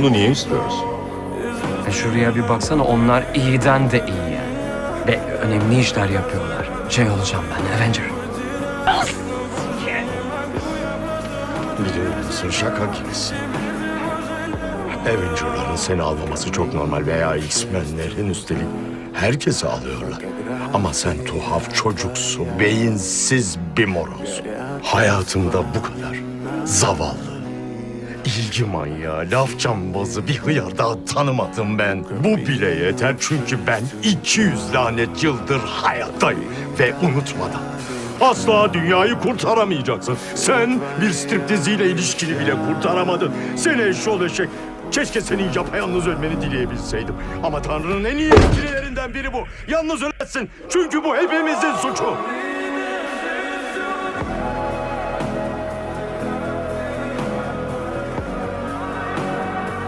Bunu niye istiyoruz? Şuraya bir baksana, onlar iyiden de iyi yani. Ve önemli işler yapıyorlar. Şey olacağım ben, Avenger. Biliyor musun, şaka gibisin. Avenger'ların seni almaması çok normal veya X-Men'lerin, üstelik herkesi alıyorlar. Ama sen tuhaf çocuksun, beyinsiz bir morozsun. Hayatımda bu kadar zavallı, ilgi manyağı, laf cambazı bir hıyar daha tanımadım ben. Bu bile yeter, çünkü ben 200 lanet yıldır hayattayım ve unutmadan. Asla dünyayı kurtaramayacaksın. Sen bir striptiziyle ilişkini bile kurtaramadın. Seni eşşoğlu eşek. Keşke senin yapayalnız ölmeni dileyebilseydim. Ama Tanrı'nın en iyi ilişkilerinden biri bu. Yalnız ölesin. Çünkü bu hepimizin suçu.